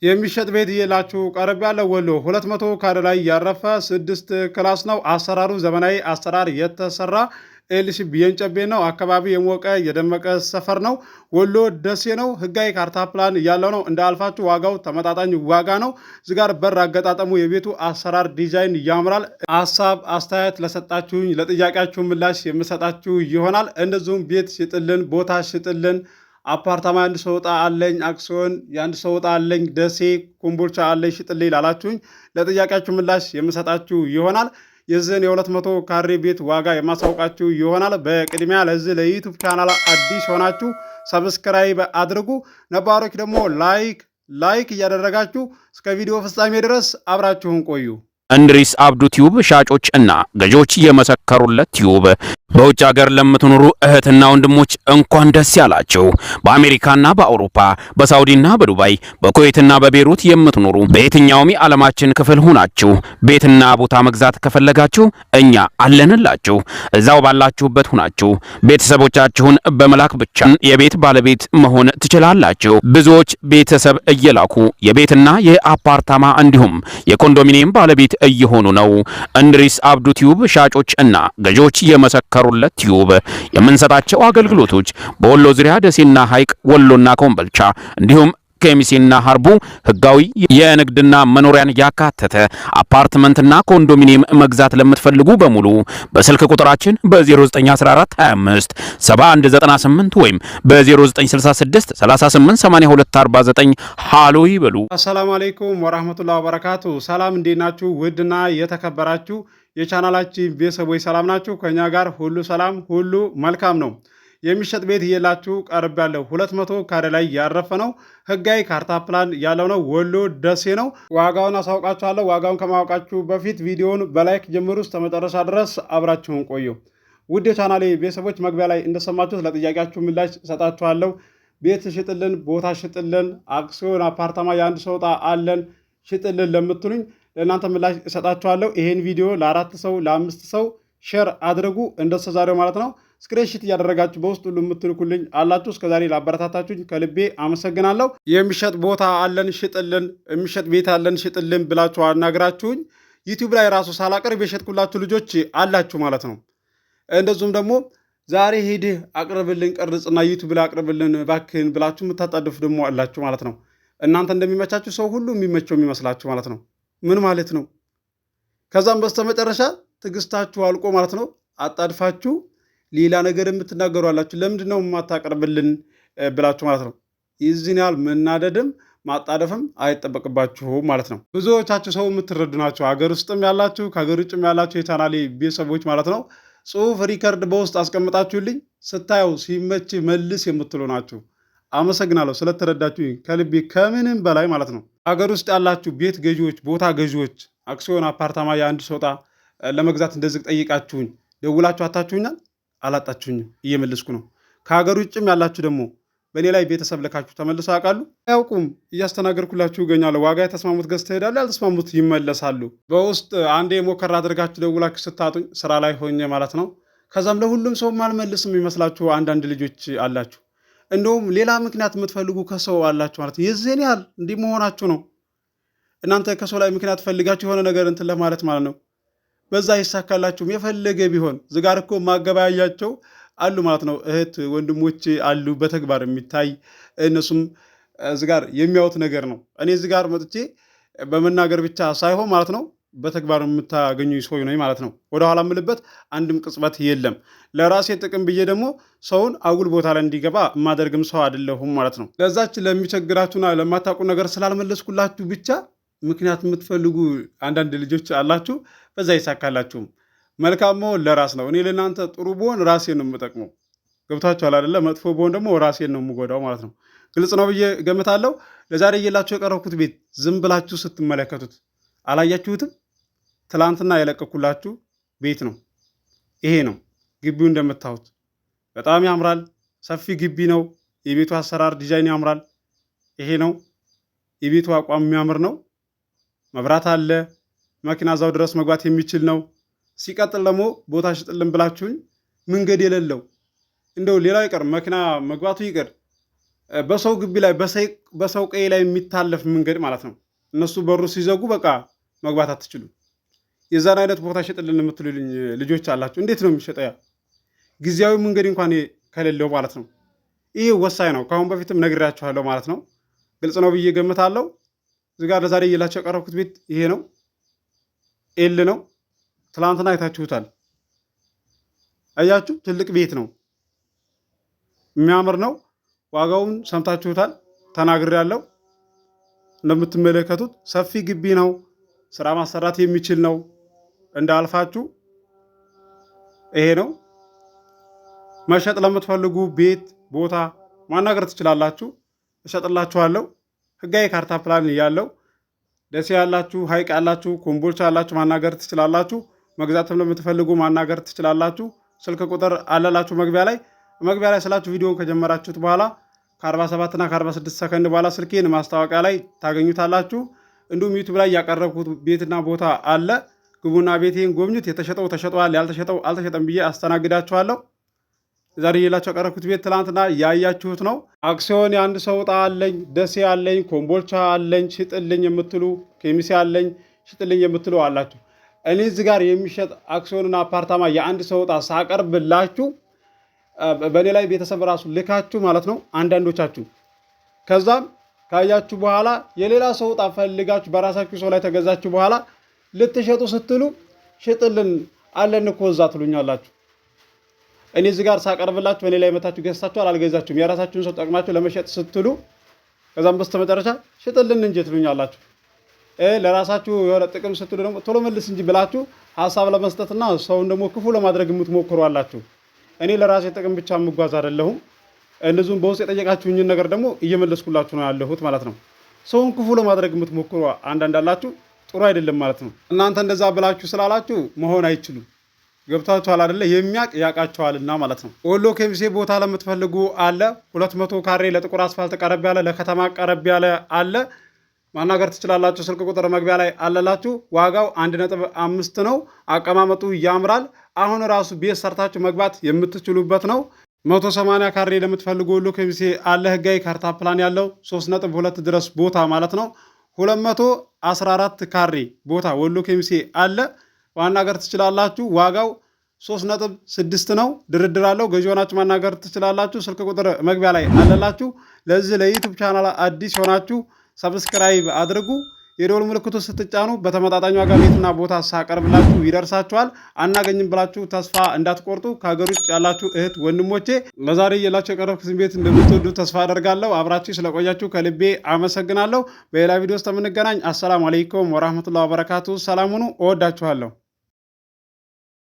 የሚሸጥ ቤት እየላችሁ ቀረብ ያለ ወሎ 200 ካሬ ላይ ያረፈ 6 ክላስ ነው። አሰራሩ ዘመናዊ አሰራር የተሰራ ኤልሲ ቢየንጨቤ ነው። አካባቢ የሞቀ የደመቀ ሰፈር ነው። ወሎ ደሴ ነው። ህጋዊ ካርታ ፕላን ያለው ነው። እንደ አልፋችሁ ዋጋው ተመጣጣኝ ዋጋ ነው። እዚህ ጋር በር አገጣጠሙ የቤቱ አሰራር ዲዛይን ያምራል። ሀሳብ አስተያየት ለሰጣችሁኝ ለጥያቄያችሁ ምላሽ የምሰጣችሁ ይሆናል። እንደዚሁም ቤት ሽጥልን፣ ቦታ ሽጥልን፣ አፓርታማ የአንድ ሰው ዕጣ አለኝ፣ አክሲዮን የአንድ ሰው ዕጣ አለኝ፣ ደሴ ኮምቦልቻ አለኝ ሽጥልኝ ላላችሁኝ ለጥያቄያችሁ ምላሽ የምሰጣችሁ ይሆናል። የዚህን የ200 ካሬ ቤት ዋጋ የማሳውቃችሁ ይሆናል። በቅድሚያ ለዚህ ለዩቱብ ቻናል አዲስ ሆናችሁ ሰብስክራይብ አድርጉ። ነባሮች ደግሞ ላይክ እያደረጋችሁ እስከ ቪዲዮ ፍጻሜ ድረስ አብራችሁን ቆዩ። እንድሪስ አብዱ ቲዩብ ሻጮች እና ገዢዎች የመሰከሩለት ቲዩብ በውጭ ሀገር ለምትኖሩ እህትና ወንድሞች እንኳን ደስ ያላችሁ። በአሜሪካና በአውሮፓ በሳውዲና በዱባይ በኩዌትና በቤሩት የምትኖሩ በየትኛውም የዓለማችን ክፍል ሆናችሁ ቤትና ቦታ መግዛት ከፈለጋችሁ እኛ አለንላችሁ። እዛው ባላችሁበት ሆናችሁ ቤተሰቦቻችሁን በመላክ ብቻ የቤት ባለቤት መሆን ትችላላችሁ። ብዙዎች ቤተሰብ እየላኩ የቤትና የአፓርታማ እንዲሁም የኮንዶሚኒየም ባለቤት እየሆኑ ነው። እንድሪስ አብዱ ቲዩብ ሻጮች እና ገዢዎች የመሰከሩለት ቲዩብ የምንሰጣቸው አገልግሎቶች በወሎ ዙሪያ ደሴና ሐይቅ፣ ወሎና ኮምቦልቻ እንዲሁም ከሚሴና ሀርቡ ህጋዊ የንግድና መኖሪያን ያካተተ አፓርትመንትና ኮንዶሚኒየም መግዛት ለምትፈልጉ በሙሉ በስልክ ቁጥራችን በ0914257198 ወይም በ0966388249 ሃሎ ይበሉ። አሰላሙ አለይኩም ወራህመቱላሂ ወበረካቱ። ሰላም እንዴት ናችሁ? ውድና የተከበራችሁ የቻናላችን ቤተሰቦች ሰላም ናችሁ? ከኛ ጋር ሁሉ ሰላም ሁሉ መልካም ነው። የሚሸጥ ቤት እየላችሁ ቀርብ ያለው 200 ካሬ ላይ ያረፈ ነው። ህጋዊ ካርታ ፕላን ያለው ነው። ወሎ ደሴ ነው። ዋጋውን አሳውቃችኋለሁ። ዋጋውን ከማወቃችሁ በፊት ቪዲዮውን በላይክ ጀምሩ እስከ መጨረሻ ድረስ አብራችሁን ቆዩ። ውድ የቻናሌ ቤተሰቦች መግቢያ ላይ እንደሰማችሁት ለጥያቄያችሁ ምላሽ እሰጣችኋለሁ። ቤት ሽጥልን፣ ቦታ ሽጥልን፣ አክሲዮን አፓርታማ የአንድ ሰው ዕጣ አለን ሽጥልን ለምትሉኝ ለእናንተ ምላሽ እሰጣችኋለሁ። ይሄን ቪዲዮ ለ4 ሰው ለ5 ሰው ሼር አድርጉ እንደተዛሬው ማለት ነው። ስክሪንሺት እያደረጋችሁ በውስጥ ሁሉ የምትልኩልኝ አላችሁ። እስከዛሬ ላበረታታችሁኝ ከልቤ አመሰግናለሁ። የሚሸጥ ቦታ አለን ሽጥልን፣ የሚሸጥ ቤት አለን ሽጥልን ብላችሁ አናግራችሁኝ ዩቲዩብ ላይ ራሱ ሳላቀርብ የሸጥኩላችሁ ልጆች አላችሁ ማለት ነው። እንደዚሁም ደግሞ ዛሬ ሄድህ አቅርብልን ቀርጽና ዩቲዩብ ላይ አቅርብልን እባክህን ብላችሁ የምታጣድፉ ደግሞ አላችሁ ማለት ነው። እናንተ እንደሚመቻችሁ ሰው ሁሉ የሚመቸው የሚመስላችሁ ማለት ነው። ምን ማለት ነው? ከዛም በስተመጨረሻ ትዕግስታችሁ አልቆ ማለት ነው አጣድፋችሁ ሌላ ነገር የምትናገሩ አላችሁ። ለምንድን ነው የማታቀርብልን ብላችሁ ማለት ነው። ይህን ያህል መናደድም ማጣደፍም አይጠበቅባችሁም ማለት ነው። ብዙዎቻችሁ ሰው የምትረዱ ናቸው። ሀገር ውስጥም ያላችሁ ከሀገር ውጭም ያላችሁ የቻናሌ ቤተሰቦች ማለት ነው። ጽሁፍ ሪከርድ በውስጥ አስቀምጣችሁልኝ ስታየው ሲመች መልስ የምትሉ ናችሁ። አመሰግናለሁ ስለተረዳችሁ ከልቤ ከምንም በላይ ማለት ነው። ሀገር ውስጥ ያላችሁ ቤት ገዢዎች፣ ቦታ ገዢዎች፣ አክሲዮን አፓርታማ የአንድ ሰው ዕጣ ለመግዛት እንደዚህ ጠይቃችሁኝ ደውላችሁ አታችሁኛል? አላጣችሁኝም፣ እየመለስኩ ነው። ከሀገር ውጭም ያላችሁ ደግሞ በእኔ ላይ ቤተሰብ ልካችሁ ተመልሰው ያውቃሉ? አያውቁም። እያስተናገድኩላችሁ ይገኛለሁ። ዋጋ የተስማሙት ገዝተው ይሄዳሉ፣ ያልተስማሙት ይመለሳሉ። በውስጥ አንዴ ሞከር አድርጋችሁ ደውላችሁ ስታጡኝ ስራ ላይ ሆኜ ማለት ነው። ከዛም ለሁሉም ሰው አልመልስም የሚመስላችሁ አንዳንድ ልጆች አላችሁ። እንደውም ሌላ ምክንያት የምትፈልጉ ከሰው አላችሁ ማለት ነው። የዚህን ያህል እንዲህ መሆናችሁ ነው። እናንተ ከሰው ላይ ምክንያት ፈልጋችሁ የሆነ ነገር እንትን ለማለት ማለት ነው። በዛ ይሳካላችሁም የፈለገ ቢሆን ዝጋር እኮ ማገበያያቸው አሉ ማለት ነው። እህት ወንድሞች አሉ በተግባር የሚታይ እነሱም ዝጋር የሚያዩት ነገር ነው። እኔ ዝጋር መጥቼ በመናገር ብቻ ሳይሆን ማለት ነው በተግባር የምታገኙ ሰው ነው ማለት ነው። ወደኋላ የምልበት አንድም ቅጽበት የለም። ለራሴ ጥቅም ብዬ ደግሞ ሰውን አጉል ቦታ ላይ እንዲገባ የማደርግም ሰው አይደለሁም ማለት ነው። ለዛች ለሚቸግራችሁና ለማታውቁ ነገር ስላልመለስኩላችሁ ብቻ ምክንያት የምትፈልጉ አንዳንድ ልጆች አላችሁ። በዛ ይሳካላችሁም። መልካም መሆን ለራስ ነው። እኔ ለእናንተ ጥሩ ብሆን ራሴን ነው የምጠቅመው። ገብታችኋል አይደለ? መጥፎ ብሆን ደግሞ ራሴን ነው የምጎዳው ማለት ነው። ግልጽ ነው ብዬ ገምታለሁ። ለዛሬ እየላችሁ የቀረብኩት ቤት ዝም ብላችሁ ስትመለከቱት አላያችሁትም? ትላንትና የለቀኩላችሁ ቤት ነው። ይሄ ነው ግቢው። እንደምታዩት በጣም ያምራል። ሰፊ ግቢ ነው። የቤቱ አሰራር ዲዛይን ያምራል። ይሄ ነው የቤቱ አቋም የሚያምር ነው። መብራት አለ። መኪና እዛው ድረስ መግባት የሚችል ነው። ሲቀጥል ደግሞ ቦታ ሽጥልን ብላችሁኝ መንገድ የሌለው እንደው ሌላው ይቀር መኪና መግባቱ ይቀር በሰው ግቢ ላይ በሰው ቀይ ላይ የሚታለፍ መንገድ ማለት ነው። እነሱ በሩ ሲዘጉ በቃ መግባት አትችሉም። የዛን አይነት ቦታ ሸጥልን የምትሉልኝ ልጆች አላችሁ። እንዴት ነው የሚሸጠው? ያ ጊዜያዊ መንገድ እንኳን ከሌለው ማለት ነው። ይህ ወሳኝ ነው። ከአሁን በፊትም ነግሬያችኋለሁ ማለት ነው። ግልጽ ነው ብዬ ገምታለሁ። እዚህ ጋር ለዛሬ እየላቸው ያቀረብኩት ቤት ይሄ ነው። ኤል ነው። ትላንትና አይታችሁታል። አያችሁ፣ ትልቅ ቤት ነው። የሚያምር ነው። ዋጋውን ሰምታችሁታል። ተናግሬያለሁ። እንደምትመለከቱት ሰፊ ግቢ ነው። ስራ ማሰራት የሚችል ነው። እንዳልፋችሁ ይሄ ነው። መሸጥ ለምትፈልጉ ቤት ቦታ ማናገር ትችላላችሁ። እሸጥላችኋለሁ። ህጋዊ ካርታ ፕላን ያለው ደሴ ያላችሁ፣ ሀይቅ ያላችሁ፣ ኮምቦልቻ ያላችሁ ማናገር ትችላላችሁ። መግዛትም ለምትፈልጉ ማናገር ትችላላችሁ። ስልክ ቁጥር አለላችሁ መግቢያ ላይ ስላችሁ ቪዲዮን ከጀመራችሁት በኋላ ከ47 እና ከ46 ሰከንድ በኋላ ስልኬን ማስታወቂያ ላይ ታገኙታላችሁ። እንዲሁም ዩቱብ ላይ ያቀረብኩት ቤትና ቦታ አለ። ግቡና ቤቴን ጎብኙት። የተሸጠው ተሸጠዋል፣ ያልተሸጠው አልተሸጠም ብዬ አስተናግዳችኋለሁ። ዛሬ የላቸው ያቀረብኩት ቤት ትላንትና ያያችሁት ነው። አክሲዮን የአንድ ሰው ዕጣ አለኝ፣ ደሴ አለኝ፣ ኮምቦልቻ አለኝ፣ ሽጥልኝ የምትሉ ኬሚሴ አለኝ ሽጥልኝ የምትሉ አላችሁ። እኔ እዚህ ጋር የሚሸጥ አክሲዮንና አፓርታማ የአንድ ሰው ዕጣ ሳቀርብላችሁ በእኔ ላይ ቤተሰብ ራሱ ልካችሁ ማለት ነው አንዳንዶቻችሁ። ከዛም ካያችሁ በኋላ የሌላ ሰው ዕጣ ፈልጋችሁ በራሳችሁ ሰው ላይ ተገዛችሁ በኋላ ልትሸጡ ስትሉ ሽጥልን አለን እኮ እዛ ትሉኛላችሁ። እኔ እዚህ ጋር ሳቀርብላችሁ በእኔ ላይ መታችሁ ገዝታችኋል፣ አልገዛችሁም። የራሳችሁን ሰው ጠቅማችሁ ለመሸጥ ስትሉ ከዛም በስተመጨረሻ ሽጥልን እንጂ ትሉኛላችሁ። ለራሳችሁ የሆነ ጥቅም ስትሉ ደግሞ ቶሎ መልስ እንጂ ብላችሁ ሀሳብ ለመስጠትና ሰውን ደግሞ ክፉ ለማድረግ የምትሞክሩ አላችሁ። እኔ ለራሴ ጥቅም ብቻ የምጓዝ አይደለሁም። እንደዚሁም በውስጥ የጠየቃችሁኝን ነገር ደግሞ እየመለስኩላችሁ ነው ያለሁት ማለት ነው። ሰውን ክፉ ለማድረግ የምትሞክሩ አንዳንድ አላችሁ። ጥሩ አይደለም ማለት ነው። እናንተ እንደዛ ብላችሁ ስላላችሁ መሆን አይችሉም። ገብታችኋል አይደለ? የሚያቅ ያውቃቸዋልና ማለት ነው። ወሎ ኬሚሴ ቦታ ለምትፈልጉ አለ። 200 ካሬ ለጥቁር አስፋልት ቀረብ ያለ፣ ለከተማ ቀረብ ያለ አለ። ማናገር ትችላላችሁ። ስልክ ቁጥር መግቢያ ላይ አለላችሁ። ዋጋው 1.5 ነው። አቀማመጡ ያምራል። አሁን ራሱ ቤት ሰርታችሁ መግባት የምትችሉበት ነው። 180 ካሬ ለምትፈልጉ ወሎ ኬሚሴ አለ። ህጋዊ ካርታ ፕላን ያለው 3.2 ድረስ ቦታ ማለት ነው። 214 ካሬ ቦታ ወሎ ኬሚሴ አለ። ማናገር ትችላላችሁ። ዋጋው 3.6 ነው። ድርድር አለው። ገዢ ሆናችሁ ማናገር ትችላላችሁ። ስልክ ቁጥር መግቢያ ላይ አለላችሁ። ለዚህ ለዩቲዩብ ቻናል አዲስ ሆናችሁ ሰብስክራይብ አድርጉ። የደወል ምልክቱ ስትጫኑ በተመጣጣኝ ዋጋ ቤትና ቦታ ሳቀርብላችሁ ይደርሳችኋል። አናገኝም ብላችሁ ተስፋ እንዳትቆርጡ። ከሀገር ውጭ ያላችሁ እህት ወንድሞቼ ለዛሬ የላችሁ የቀረብኩትን ቤት እንደምትወዱ ተስፋ አደርጋለሁ። አብራችሁ ስለቆያችሁ ከልቤ አመሰግናለሁ። በሌላ ቪዲዮ ውስጥ የምንገናኝ። አሰላሙ አለይኩም ወራህመቱላሂ ወበረካቱ። ሰላም ሁኑ። እወዳችኋለሁ።